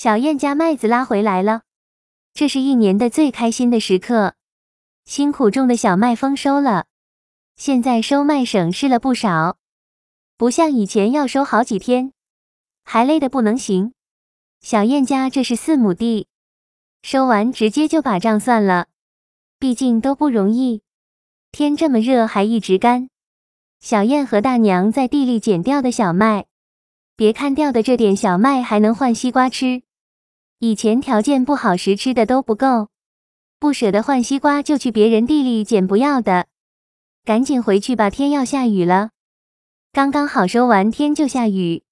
小燕家麦子拉回来了，这是一年的最开心的时刻。辛苦种的小麦丰收了，现在收麦省事了不少，不像以前要收好几天，还累得不能行。小燕家这是4亩地，收完直接就把账算了，毕竟都不容易，天这么热还一直干。小燕和大娘在地里捡掉的小麦，别看掉的这点小麦还能换西瓜吃，以前条件不好时吃的都不够，不舍得换西瓜就去别人地里捡不要的。赶紧回去吧，天要下雨了。刚刚好收完，天就下雨。